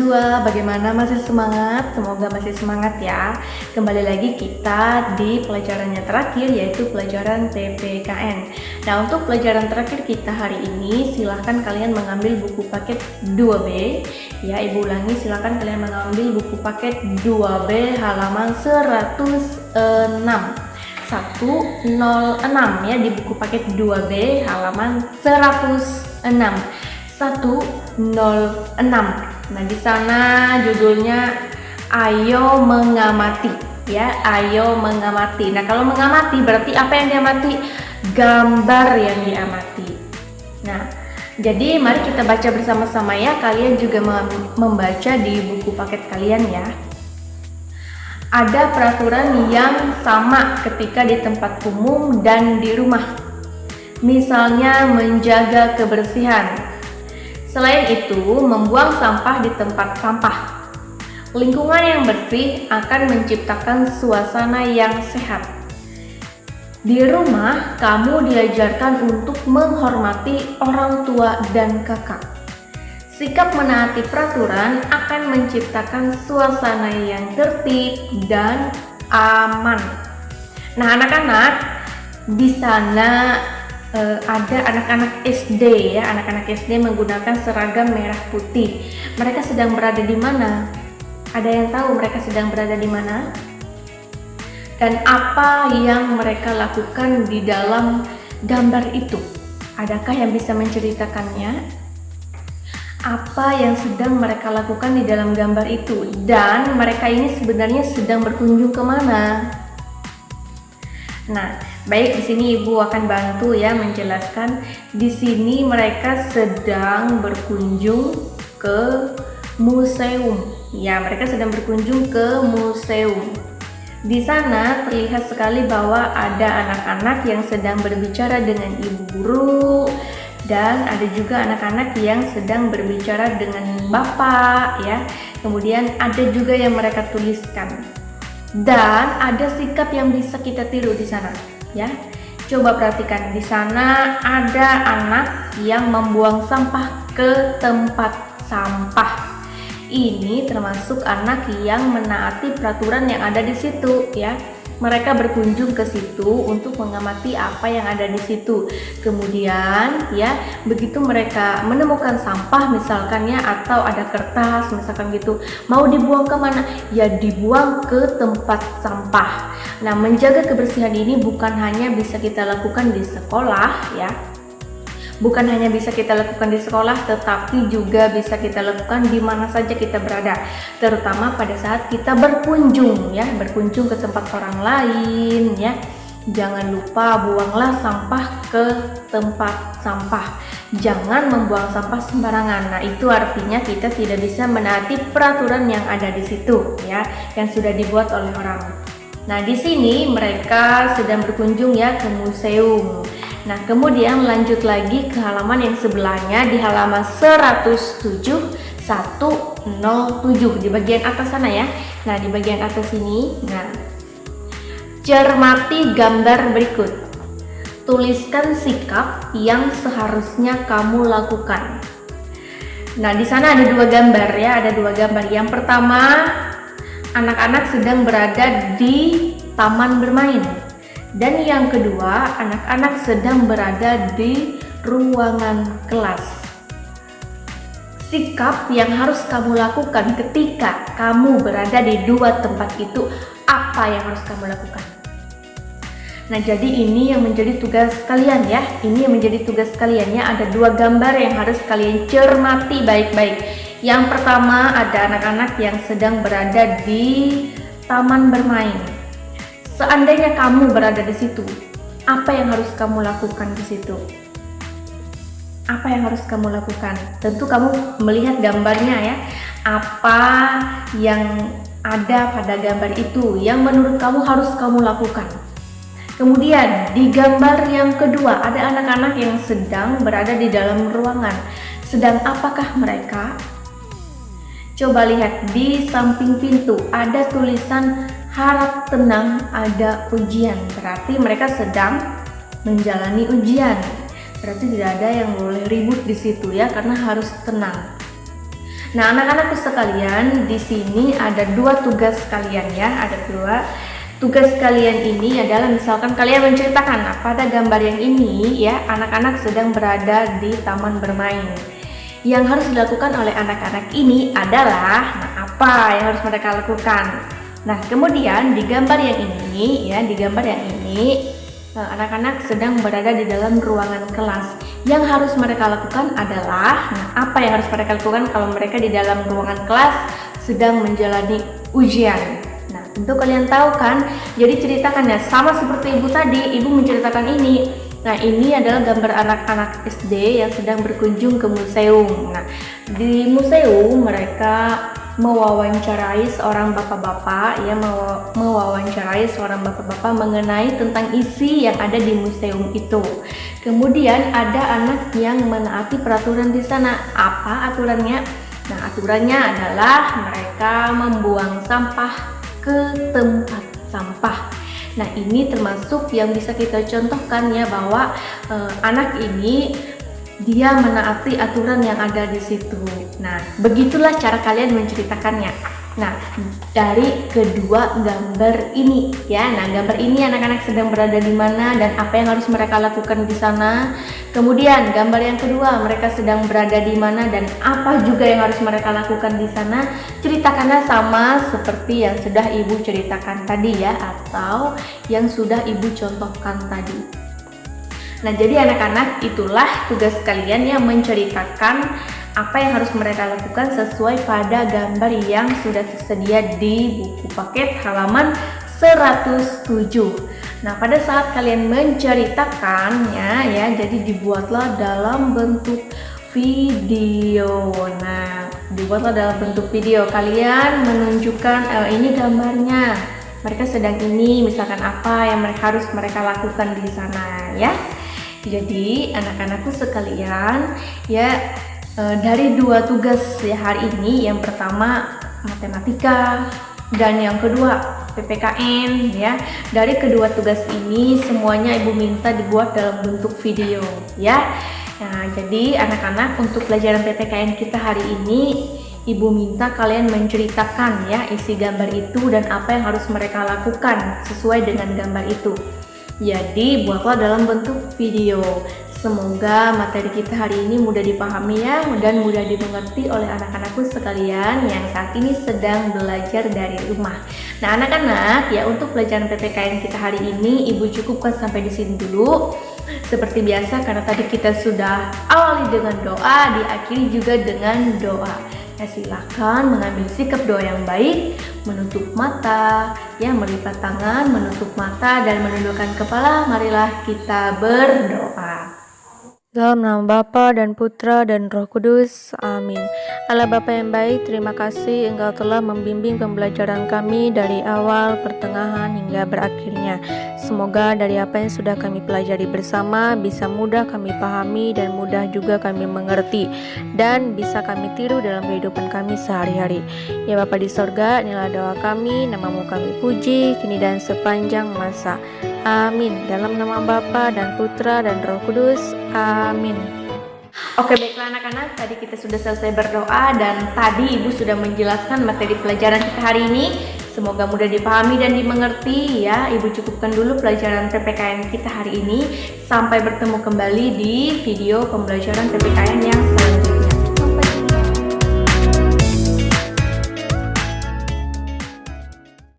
mahasiswa, bagaimana masih semangat? Semoga masih semangat ya. Kembali lagi kita di pelajarannya terakhir, yaitu pelajaran PPKN. Nah, untuk pelajaran terakhir kita hari ini, silahkan kalian mengambil buku paket 2B. Ya, Ibu ulangi, silahkan kalian mengambil buku paket 2B halaman 106. 106 ya, di buku paket 2B halaman 106. 106. Nah, di sana judulnya Ayo Mengamati ya, ayo mengamati. Nah, kalau mengamati berarti apa yang diamati? Gambar yang diamati. Nah, jadi mari kita baca bersama-sama ya. Kalian juga membaca di buku paket kalian ya. Ada peraturan yang sama ketika di tempat umum dan di rumah. Misalnya menjaga kebersihan. Selain itu, membuang sampah di tempat sampah. Lingkungan yang bersih akan menciptakan suasana yang sehat. Di rumah, kamu diajarkan untuk menghormati orang tua dan kakak. Sikap menaati peraturan akan menciptakan suasana yang tertib dan aman. Nah, anak-anak, di sana ada anak-anak SD ya, anak-anak SD menggunakan seragam merah putih. Mereka sedang berada di mana? Ada yang tahu mereka sedang berada di mana? Dan apa yang mereka lakukan di dalam gambar itu? Adakah yang bisa menceritakannya? Apa yang sedang mereka lakukan di dalam gambar itu? Dan mereka ini sebenarnya sedang berkunjung kemana? Nah, baik, di sini Ibu akan bantu ya menjelaskan. Di sini mereka sedang berkunjung ke museum. Ya, mereka sedang berkunjung ke museum. Di sana terlihat sekali bahwa ada anak-anak yang sedang berbicara dengan ibu guru dan ada juga anak-anak yang sedang berbicara dengan bapak ya. Kemudian ada juga yang mereka tuliskan. Dan ada sikap yang bisa kita tiru di sana, ya. Coba perhatikan, di sana ada anak yang membuang sampah ke tempat sampah. Ini termasuk anak yang menaati peraturan yang ada di situ, ya. Mereka berkunjung ke situ untuk mengamati apa yang ada di situ. Kemudian ya, begitu mereka menemukan sampah misalkan ya, atau ada kertas misalkan gitu, mau dibuang kemana? Ya dibuang ke tempat sampah. Nah, menjaga kebersihan ini bukan hanya bisa kita lakukan di sekolah ya. Bukan hanya bisa kita lakukan di sekolah, tetapi juga bisa kita lakukan di mana saja kita berada, terutama pada saat kita berkunjung ya, berkunjung ke tempat orang lain ya. Jangan lupa buanglah sampah ke tempat sampah. Jangan membuang sampah sembarangan. Nah, itu artinya kita tidak bisa menaati peraturan yang ada di situ ya, yang sudah dibuat oleh orang. Nah, di sini mereka sedang berkunjung ya ke museum. Nah, kemudian lanjut lagi ke halaman yang sebelahnya, di halaman 107, 107 di bagian atas sana ya. Nah, di bagian atas ini, nah, cermati gambar berikut. Tuliskan sikap yang seharusnya kamu lakukan. Nah, di sana ada dua gambar ya, ada dua gambar. Yang pertama, anak-anak sedang berada di taman bermain. Dan yang kedua, anak-anak sedang berada di ruangan kelas. Sikap yang harus kamu lakukan ketika kamu berada di dua tempat itu, apa yang harus kamu lakukan? Nah, jadi ini yang menjadi tugas kalian ya. Ini yang menjadi tugas kalian ya. Ada dua gambar yang harus kalian cermati baik-baik. Yang pertama, ada anak-anak yang sedang berada di taman bermain. Seandainya kamu berada di situ, apa yang harus kamu lakukan di situ? Apa yang harus kamu lakukan? Tentu kamu melihat gambarnya ya. Apa yang ada pada gambar itu yang menurut kamu harus kamu lakukan? Kemudian di gambar yang kedua ada anak-anak yang sedang berada di dalam ruangan. Sedang apakah mereka? Coba lihat di samping pintu ada tulisan harap tenang ada ujian, berarti mereka sedang menjalani ujian. Berarti tidak ada yang boleh ribut di situ ya, karena harus tenang. Nah, anak-anakku sekalian, di sini ada dua tugas kalian ya, ada dua. Tugas kalian ini adalah misalkan kalian menceritakan, nah, pada gambar yang ini ya, anak-anak sedang berada di taman bermain. Yang harus dilakukan oleh anak-anak ini adalah, nah, apa yang harus mereka lakukan? Nah, kemudian di gambar yang ini ya, di gambar yang ini anak-anak sedang berada di dalam ruangan kelas. Yang harus mereka lakukan adalah, nah, apa yang harus mereka lakukan kalau mereka di dalam ruangan kelas sedang menjalani ujian? Nah, tentu kalian tahu kan, jadi ceritakannya sama seperti ibu tadi, ibu menceritakan ini. Nah, ini adalah gambar anak-anak SD yang sedang berkunjung ke museum. Nah, di museum mereka mewawancarai seorang bapak-bapak ya, mewawancarai seorang bapak-bapak mengenai tentang isi yang ada di museum itu. Kemudian ada anak yang menaati peraturan di sana. Apa aturannya? Nah, aturannya adalah mereka membuang sampah ke tempat sampah. Nah, ini termasuk yang bisa kita contohkan ya, bahwa anak ini dia menaati aturan yang ada di situ. Nah, begitulah cara kalian menceritakannya. Nah, dari kedua gambar ini ya. Nah, gambar ini anak-anak sedang berada di mana dan apa yang harus mereka lakukan di sana. Kemudian gambar yang kedua, mereka sedang berada di mana dan apa juga yang harus mereka lakukan di sana. Ceritakannya sama seperti yang sudah ibu ceritakan tadi ya, atau yang sudah ibu contohkan tadi. Nah, jadi anak-anak, itulah tugas kalian yang menceritakan apa yang harus mereka lakukan sesuai pada gambar yang sudah tersedia di buku paket halaman 107. Nah, pada saat kalian menceritakannya ya, jadi dibuatlah dalam bentuk video. Nah, dibuatlah dalam bentuk video. Kalian menunjukkan ini gambarnya. Mereka sedang ini, misalkan apa yang harus mereka lakukan di sana ya. Jadi anak-anakku sekalian ya, dari dua tugas ya hari ini, yang pertama matematika dan yang kedua PPKN ya. Dari kedua tugas ini semuanya ibu minta dibuat dalam bentuk video ya. Nah, jadi anak-anak, untuk pelajaran PPKN kita hari ini ibu minta kalian menceritakan ya isi gambar itu dan apa yang harus mereka lakukan sesuai dengan gambar itu. Jadi buatlah dalam bentuk video. Semoga materi kita hari ini mudah dipahami ya, dan mudah dimengerti oleh anak-anakku sekalian yang saat ini sedang belajar dari rumah. Nah, anak-anak ya, untuk pelajaran PPKN kita hari ini ibu cukupkan sampai di sini dulu. Seperti biasa, karena tadi kita sudah awali dengan doa, diakhiri juga dengan doa. Ya, silakan mengambil sikap doa yang baik, menutup mata, ya, melipat tangan, menutup mata dan menundukkan kepala. Marilah kita berdoa. Dalam nama Bapa dan Putra dan Roh Kudus, amin. Allah Bapa yang baik, terima kasih Engkau telah membimbing pembelajaran kami dari awal, pertengahan, hingga berakhirnya. Semoga dari apa yang sudah kami pelajari bersama bisa mudah kami pahami dan mudah juga kami mengerti, dan bisa kami tiru dalam kehidupan kami sehari-hari. Ya Bapa di sorga, inilah doa kami, namamu kami puji, kini dan sepanjang masa. Amin. Dalam nama Bapa dan Putra dan Roh Kudus. Amin. Oke, baiklah anak-anak, tadi kita sudah selesai berdoa dan tadi ibu sudah menjelaskan materi pelajaran kita hari ini. Semoga mudah dipahami dan dimengerti ya. Ibu cukupkan dulu pelajaran PPKN kita hari ini. Sampai bertemu kembali di video pembelajaran PPKN yang selanjutnya.